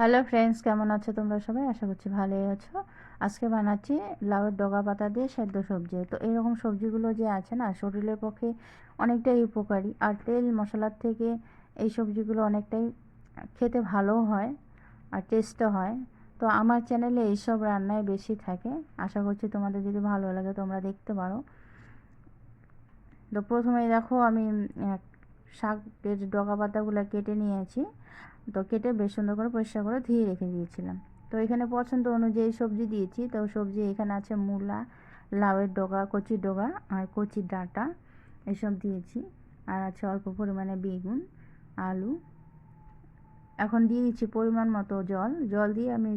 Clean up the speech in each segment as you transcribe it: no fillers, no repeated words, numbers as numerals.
Hello friends, কেমন আছো তোমরা সবাই? আশা করছি ভালোই আছো। আজকে বানাচ্ছি লাউয়ের ডগা পাতা দিয়ে সেদ্ধ সবজি। তো এরকম সবজিগুলো যে আছে না, শরীরের পক্ষে অনেকটাই উপকারী, আর তেল মশলার থেকে এই সবজিগুলো অনেকটাই খেতে ভালোও হয় আর টেস্টও হয়। তো আমার চ্যানেলে এইসব রান্নায় বেশি থাকে। আশা করছি তোমাদের যদি ভালো লাগে তোমরা দেখতে পারো। তো প্রথমেই দেখো আমি শাকের ডগা পাতাগুলো কেটে নিয়েছি। তো কেটে বেশ সুন্দর করে পরিষ্কার করে ধুয়ে রেখে দিয়েছিলাম। তো এখানে পছন্দ অনুযায়ী সবজি দিয়েছি। তো সবজি এখানে আছে মূলা, লাউয়ের ডগা, কচির ডগা আর কচির ডাঁটা, এসব দিয়েছি। আর আছে অল্প পরিমাণে বেগুন, আলু। এখন দিয়ে দিচ্ছি পরিমাণ মতো জল। জল দিয়ে আমি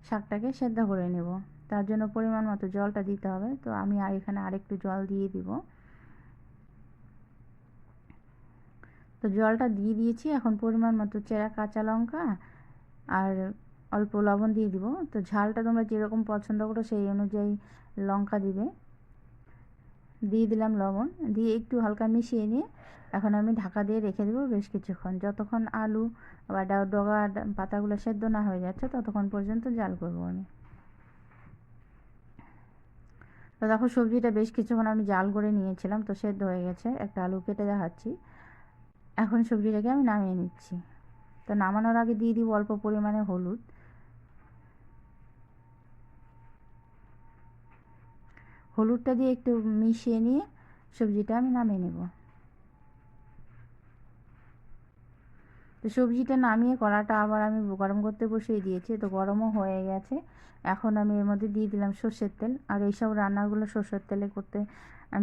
শাকটাকে সেদ্ধ করে নেব। তার জন্য পরিমাণ মতো জলটা দিতে হবে। তো আমি এখানে আরেকটু জল দিয়ে দিব। তো জলটা দিয়ে দিয়েছি। এখন পরিমাণ মতো চেরা কাঁচা লঙ্কা আর অল্প লবণ দিয়ে দিব। তো ঝালটা তোমরা যেরকম পছন্দ করো সেই অনুযায়ী লঙ্কা দিবে। দিয়ে দিলাম লবণ, দিয়ে একটু হালকা মিশিয়ে নিয়ে এখন আমি ঢাকা দিয়ে রেখে দেবো বেশ কিছুক্ষণ, যতক্ষণ আলু বা ডগা পাতাগুলো সেদ্ধ না হয়ে যাচ্ছে ততক্ষণ পর্যন্ত জাল করবো আমি। তো দেখো সবজিটা বেশ কিছুক্ষণ আমি জাল করে নিয়েছিলাম, তো সেদ্ধ হয়ে গেছে। একটা আলু কেটে দেখাচ্ছি। এখন সবজিটাকে আমি নামিয়ে নিচ্ছি। তো নামানোর আগে দিয়ে দিব অল্প পরিমাণে হলুদ। হলুদটা দিয়ে একটু মিশিয়ে নিয়ে সবজিটা আমি নামিয়ে নেব। তো সবজিটা নামিয়ে কড়াটা আবার আমি গরম করতে বসিয়ে দিয়েছি। তো গরমও হয়ে গেছে। এখন আমি এর মধ্যে দিয়ে দিলাম সর্ষের তেল। আর এইসব রান্নাগুলো সর্ষের তেলে করতে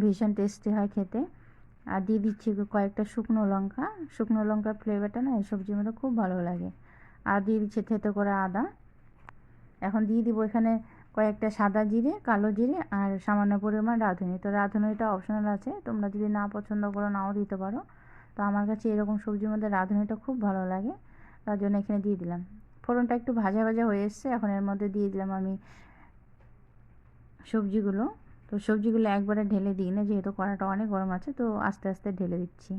ভীষণ টেস্টি হয় খেতে। আর দিয়ে দিচ্ছি কয়েকটা শুকনো লঙ্কা। শুকনো লঙ্কার ফ্লেভারটা না এই সবজির মধ্যে খুব ভালো লাগে। আর দিয়ে দিচ্ছি থেতো করে আদা। এখন দিয়ে দিব এখানে কয়েকটা সাদা জিরে, কালো জিরে আর সামান্য পরিমাণ রাঁধুনি। তো রাঁধুনিটা অপশনাল আছে, তোমরা যদি না পছন্দ করো নাও দিতে পারো। তো আমার কাছে এরকম সবজির মধ্যে রাঁধুনিটা খুব ভালো লাগে, তার জন্য এখানে দিয়ে দিলাম। ফোড়নটা একটু ভাজা ভাজা হয়ে এসছে। এখন এর মধ্যে দিয়ে দিলাম আমি সবজিগুলো। তো সবজিগুলো একবারে ঢেলে দিই না, যেহেতু কড়াটা অনেক গরম আছে, তো আস্তে আস্তে ঢেলে দিচ্ছি।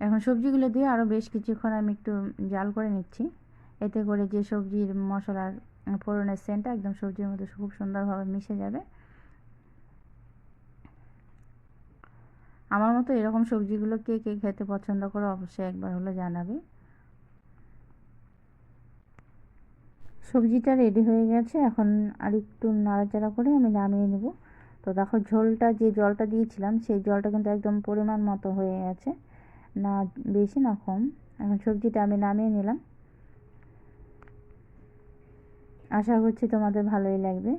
এখন সবজিগুলো দিয়ে আরও বেশ কিছুক্ষণ আমি একটু জাল করে নিচ্ছি। এতে করে যে সবজির মশলার ফোড়নের সেন্টটা একদম সবজির মধ্যে খুব সুন্দরভাবে মিশে যাবে। আমার মতো এরকম সবজিগুলো কে কে খেতে পছন্দ করো অবশ্যই একবার হলে জানাবে। সবজিটা রেডি হয়ে গেছে। এখন আর একটু নাড়াচাড়া করে আমি নামিয়ে নেব। তো দেখো ঝোলটা, যে জলটা দিয়েছিলাম সেই জলটা কিন্তু একদম পরিমাণ মতো হয়ে গেছে, না বেশি না কম। এখন সবজিটা আমি নামিয়ে নিলাম। আশা করছি তোমাদের ভালোই লাগবে।